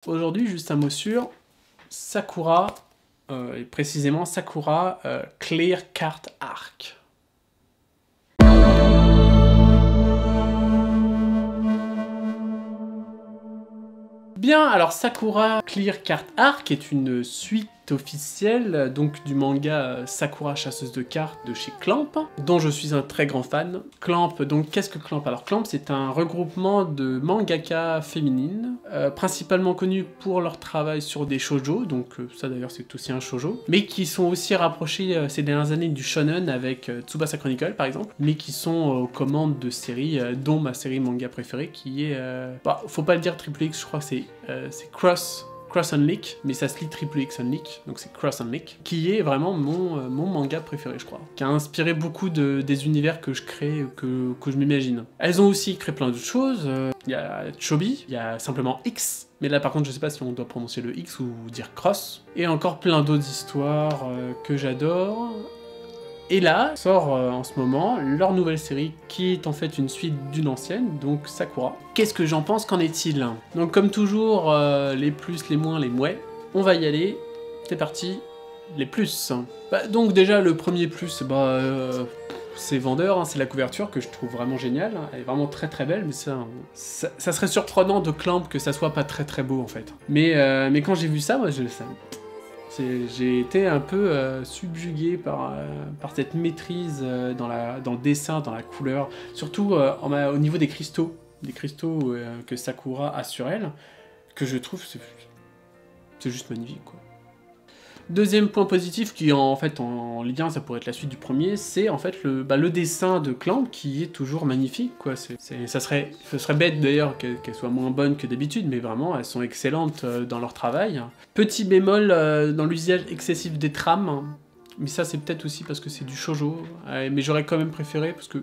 Aujourd'hui, juste un mot sur Sakura, et précisément Sakura Clear Cart Arc. Bien, alors Sakura Clear Cart Arc est une suite officielle donc du manga Sakura chasseuse de cartes de chez Clamp, dont je suis un très grand fan. Clamp, donc qu'est-ce que Clamp? Alors Clamp, c'est un regroupement de mangaka féminines, principalement connues pour leur travail sur des shoujo, donc ça d'ailleurs c'est aussi un shoujo, mais qui sont aussi rapprochés ces dernières années du shonen avec Tsubasa Chronicle par exemple, mais qui sont aux commandes de séries, dont ma série manga préférée qui est, faut pas le dire triple X, je crois que c'est Cross Unleak, mais ça se lit Triple X Unleak, donc c'est Cross Unleak, qui est vraiment mon manga préféré, je crois, qui a inspiré beaucoup des univers que je crée, que je m'imagine. Elles ont aussi créé plein d'autres choses, il y a Chobi, il y a simplement X, mais là par contre je sais pas si on doit prononcer le X ou dire Cross, et encore plein d'autres histoires que j'adore. Et là, sort en ce moment leur nouvelle série qui est en fait une suite d'une ancienne, donc Sakura. Qu'est-ce que j'en pense, qu'en est-il? Donc comme toujours, les plus, les moins, les mouais. On va y aller, c'est parti, les plus. Donc déjà le premier plus, c'est vendeur, hein, c'est la couverture que je trouve vraiment géniale, elle est vraiment très très belle, mais ça serait surprenant de Clamp que ça soit pas très très beau en fait. Mais quand j'ai vu ça, moi j'ai été un peu subjugué par cette maîtrise dans le dessin, dans la couleur, surtout au niveau des cristaux que Sakura a sur elle, que je trouve c'est juste magnifique, quoi. Deuxième point positif qui en fait en lien, ça pourrait être la suite du premier, c'est en fait le dessin de Clamp qui est toujours magnifique, quoi. Ce serait bête d'ailleurs qu'elle soit moins bonne que d'habitude, mais vraiment elles sont excellentes dans leur travail. Petit bémol dans l'usage excessif des trames, mais ça c'est peut-être aussi parce que c'est du shoujo, mais j'aurais quand même préféré parce que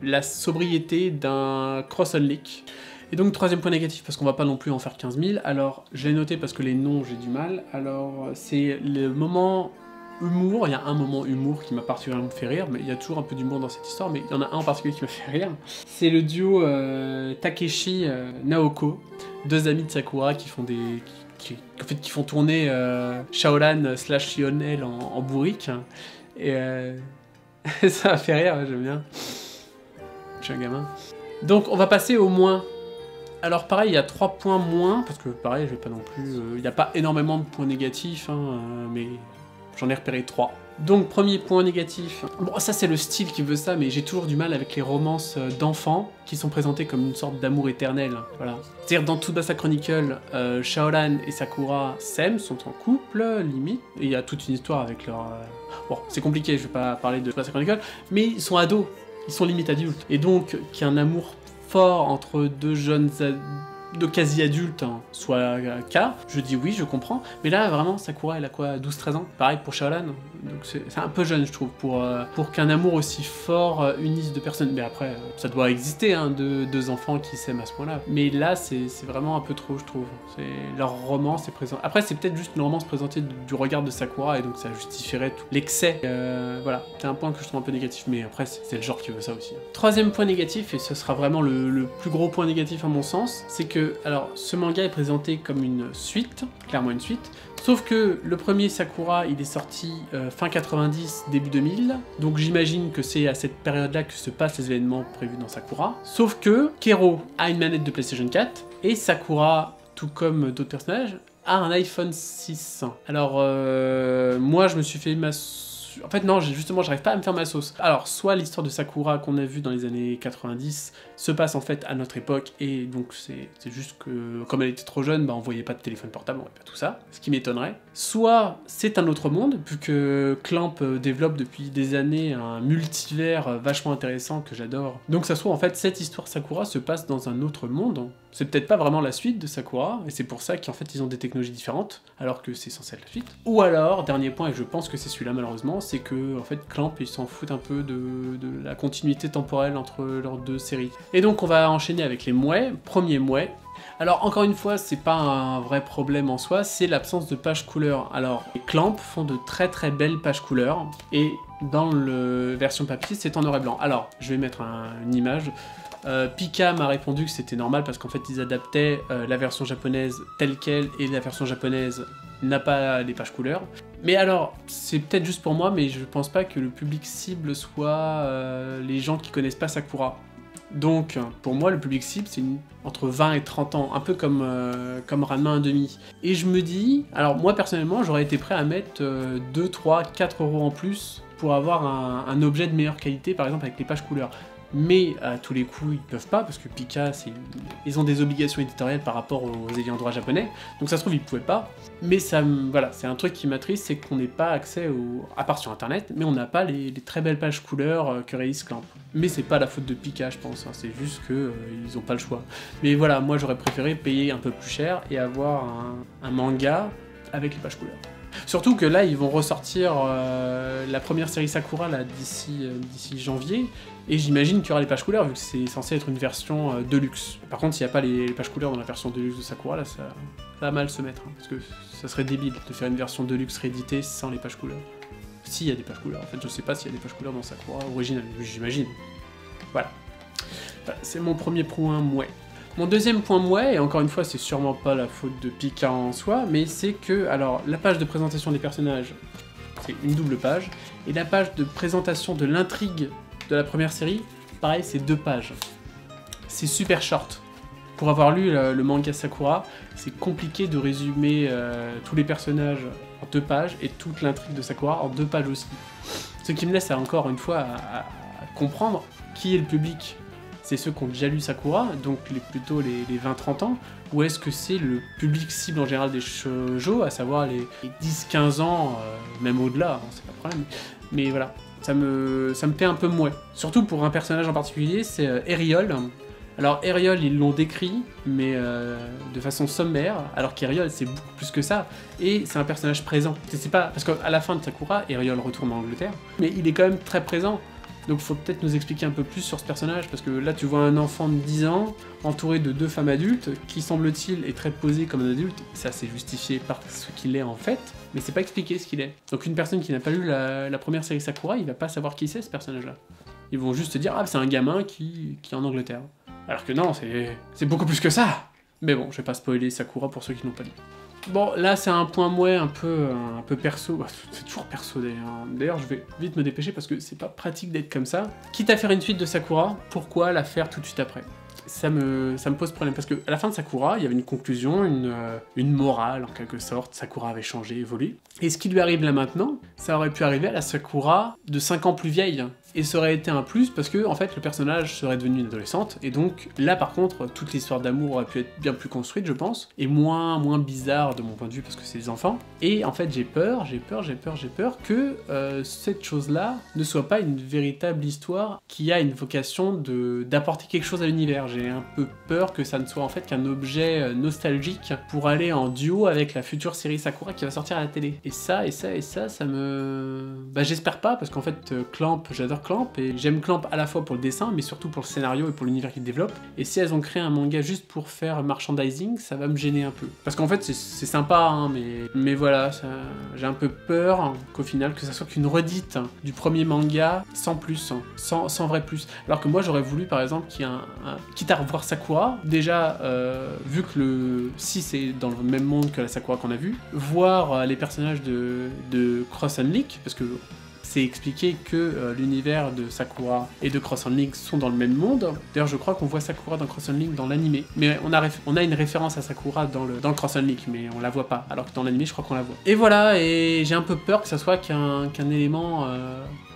la sobriété d'un cross-on-leak. Et donc troisième point négatif, parce qu'on va pas non plus en faire 15 000, alors je l'ai noté parce que les noms j'ai du mal, alors c'est le moment humour, il y a un moment humour qui m'a particulièrement fait rire, mais il y a toujours un peu d'humour dans cette histoire, mais il y en a un en particulier qui m'a fait rire, c'est le duo Takeshi Naoko, deux amis de Sakura qui font qui font tourner Shaolan / Lionel en bourrique, et ça m'a fait rire, j'aime bien, je suis un gamin. Donc on va passer au moins. Alors pareil, il y a 3 points moins, parce que pareil, je vais pas non plus... il n'y a pas énormément de points négatifs, hein, mais j'en ai repéré 3. Donc premier point négatif, bon ça c'est le style qui veut ça, mais j'ai toujours du mal avec les romances d'enfants qui sont présentées comme une sorte d'amour éternel, voilà. C'est-à-dire dans Tsubasa Chronicle, Shaolan et Sakura s'aiment, sont en couple, limite, et il y a toute une histoire avec leur... Bon, c'est compliqué, je vais pas parler de Tsubasa Chronicle, mais ils sont ados, ils sont limite adultes, et donc qu'il y a un amour fort entre deux quasi-adultes, hein, soit K, je dis oui, je comprends, mais là vraiment Sakura elle a quoi, 12-13 ans, pareil pour Shaolan, donc c'est un peu jeune je trouve, pour qu'un amour aussi fort unisse deux personnes, mais après ça doit exister, hein, deux enfants qui s'aiment à ce point-là, mais là c'est vraiment un peu trop je trouve, leur romance est présente, après c'est peut-être juste une romance présentée du regard de Sakura et donc ça justifierait tout l'excès, voilà, c'est un point que je trouve un peu négatif, mais après c'est le genre qui veut ça aussi. Troisième point négatif, et ce sera vraiment le plus gros point négatif à mon sens, c'est que alors, ce manga est présenté comme une suite, clairement une suite, sauf que le premier Sakura, il est sorti fin 90, début 2000, donc j'imagine que c'est à cette période-là que se passent les événements prévus dans Sakura, sauf que Kero a une manette de PlayStation 4, et Sakura, tout comme d'autres personnages, a un iPhone 6. Alors, moi je me suis fait en fait non, justement j'arrive pas à me faire ma sauce. Alors soit l'histoire de Sakura qu'on a vue dans les années 90 se passe en fait à notre époque et donc c'est juste que comme elle était trop jeune, on voyait pas de téléphone portable, on voyait pas tout ça, ce qui m'étonnerait. Soit c'est un autre monde, vu que Clamp développe depuis des années un multivers vachement intéressant que j'adore. Donc ça soit en fait cette histoire Sakura se passe dans un autre monde. C'est peut-être pas vraiment la suite de Sakura, et c'est pour ça qu'en fait ils ont des technologies différentes, alors que c'est censé être la suite. Ou alors, dernier point, et je pense que c'est celui-là malheureusement, c'est que en fait Clamp ils s'en foutent un peu de la continuité temporelle entre leurs deux séries. Et donc on va enchaîner avec les mouais. Premier mouais. Alors encore une fois, c'est pas un vrai problème en soi, c'est l'absence de pages couleurs. Alors les Clamp font de très très belles pages couleurs, et dans la version papier c'est en noir et blanc. Alors je vais mettre une image. Pika m'a répondu que c'était normal parce qu'en fait ils adaptaient la version japonaise telle quelle et la version japonaise n'a pas les pages couleurs. Mais alors, c'est peut-être juste pour moi, mais je pense pas que le public cible soit les gens qui connaissent pas Sakura. Donc, pour moi, le public cible, c'est entre 20 et 30 ans, un peu comme Ranma 1,5. Et je me dis, alors moi personnellement, j'aurais été prêt à mettre 2, 3, 4 euros en plus pour avoir un objet de meilleure qualité, par exemple avec les pages couleurs. Mais à tous les coups, ils peuvent pas, parce que Pika, ils ont des obligations éditoriales par rapport aux ayants droit japonais, donc ça se trouve, ils pouvaient pas. Mais ça, voilà, c'est un truc qui m'attriste, c'est qu'on n'ait pas accès, à part sur internet, mais on n'a pas les très belles pages couleurs que réalise Clamp. Mais c'est pas la faute de Pika, je pense, hein, c'est juste qu'ils ont pas le choix. Mais voilà, moi j'aurais préféré payer un peu plus cher et avoir un manga avec les pages couleurs. Surtout que là, ils vont ressortir la première série Sakura d'ici janvier, et j'imagine qu'il y aura les pages couleurs, vu que c'est censé être une version deluxe. Par contre, s'il n'y a pas les pages couleurs dans la version deluxe de Sakura, là, ça va mal se mettre, hein, parce que ça serait débile de faire une version deluxe rééditée sans les pages couleurs. S'il y a des pages couleurs, en fait, je sais pas s'il y a des pages couleurs dans Sakura original, j'imagine. Voilà. C'est mon premier point mouais. Mon deuxième point mouais, et encore une fois, c'est sûrement pas la faute de Pika en soi, mais c'est que, alors, la page de présentation des personnages, c'est une double page, et la page de présentation de l'intrigue de la première série, pareil, c'est 2 pages. C'est super short. Pour avoir lu le manga Sakura, c'est compliqué de résumer tous les personnages en 2 pages, et toute l'intrigue de Sakura en 2 pages aussi. Ce qui me laisse, encore une fois, à comprendre qui est le public. C'est ceux qui ont déjà lu Sakura, donc plutôt les 20-30 ans, ou est-ce que c'est le public cible en général des shoujo, à savoir les 10-15 ans, même au-delà, hein, c'est pas le problème, mais voilà, ça me fait un peu mouais. Surtout pour un personnage en particulier, c'est Eriol. Alors Eriol, ils l'ont décrit, mais de façon sommaire, alors qu'Eriol c'est beaucoup plus que ça, et c'est un personnage présent. C'est pas parce qu'à la fin de Sakura, Eriol retourne en Angleterre, mais il est quand même très présent. Donc faut peut-être nous expliquer un peu plus sur ce personnage, parce que là tu vois un enfant de 10 ans, entouré de 2 femmes adultes, qui semble-t-il est très posé comme un adulte, ça c'est justifié par ce qu'il est en fait, mais c'est pas expliqué ce qu'il est. Donc une personne qui n'a pas lu la première série Sakura, il va pas savoir qui c'est ce personnage-là. Ils vont juste se dire, ah c'est un gamin qui est en Angleterre. Alors que non, c'est beaucoup plus que ça. Mais bon, je vais pas spoiler Sakura pour ceux qui n'ont pas lu. Bon, là c'est un point mouais un peu perso, c'est toujours perso d'ailleurs. D'ailleurs je vais vite me dépêcher parce que c'est pas pratique d'être comme ça. Quitte à faire une suite de Sakura, pourquoi la faire tout de suite après ? Ça me pose problème, parce qu'à la fin de Sakura, il y avait une conclusion, une morale en quelque sorte, Sakura avait changé, évolué. Et ce qui lui arrive là maintenant, ça aurait pu arriver à la Sakura de 5 ans plus vieille. Et ça aurait été un plus parce que en fait le personnage serait devenu une adolescente, et donc là par contre toute l'histoire d'amour aurait pu être bien plus construite je pense, et moins bizarre de mon point de vue parce que c'est des enfants. Et en fait j'ai peur que cette chose là ne soit pas une véritable histoire qui a une vocation d'apporter quelque chose à l'univers. J'ai un peu peur que ça ne soit en fait qu'un objet nostalgique pour aller en duo avec la future série Sakura qui va sortir à la télé. Et ça me... Bah j'espère pas, parce qu'en fait Clamp, j'adore Clamp, et j'aime Clamp à la fois pour le dessin, mais surtout pour le scénario et pour l'univers qu'ils développent. Et si elles ont créé un manga juste pour faire merchandising, ça va me gêner un peu. Parce qu'en fait, c'est sympa, hein, mais voilà, j'ai un peu peur qu'au final, que ça soit qu'une redite du premier manga, sans plus, hein, sans vrai plus. Alors que moi, j'aurais voulu, par exemple, qu'il y ait quitte à revoir Sakura, déjà, vu que si c'est dans le même monde que la Sakura qu'on a vu, voir les personnages de Cross and Leak, parce que c'est expliqué que l'univers de Sakura et de Cross and Link sont dans le même monde. D'ailleurs, je crois qu'on voit Sakura dans Cross and Link dans l'animé. Mais on a une référence à Sakura dans le Cross and Link, mais on la voit pas. Alors que dans l'animé, je crois qu'on la voit. Et voilà, et j'ai un peu peur que ça soit qu'un élément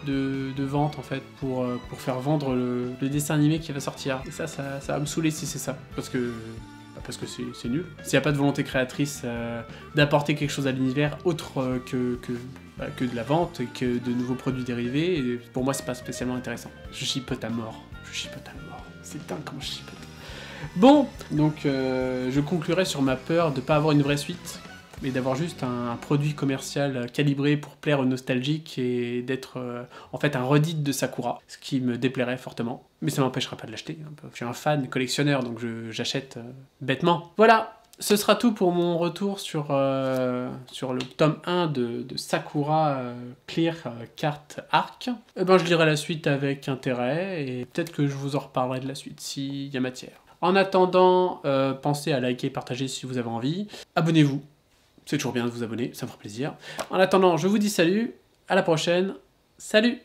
de vente, en fait, pour faire vendre le dessin animé qui va sortir. Et ça va me saouler si c'est ça. Parce que c'est nul. S'il n'y a pas de volonté créatrice d'apporter quelque chose à l'univers autre que de la vente et que de nouveaux produits dérivés, et pour moi c'est pas spécialement intéressant. Je chipote à mort. C'est dingue comment je chipote. Bon, donc je conclurai sur ma peur de pas avoir une vraie suite, mais d'avoir juste un produit commercial calibré pour plaire aux nostalgiques et d'être en fait un redit de Sakura, ce qui me déplairait fortement. Mais ça m'empêchera pas de l'acheter. Je suis un fan collectionneur, donc j'achète bêtement. Voilà, Ce sera tout pour mon retour sur le tome 1 de Sakura Clear Carte Arc. Eh ben, je lirai la suite avec intérêt, et peut-être que je vous en reparlerai de la suite, s'il y a matière. En attendant, pensez à liker et partager si vous avez envie. Abonnez-vous, c'est toujours bien de vous abonner, ça me fera plaisir. En attendant, je vous dis salut, à la prochaine, salut!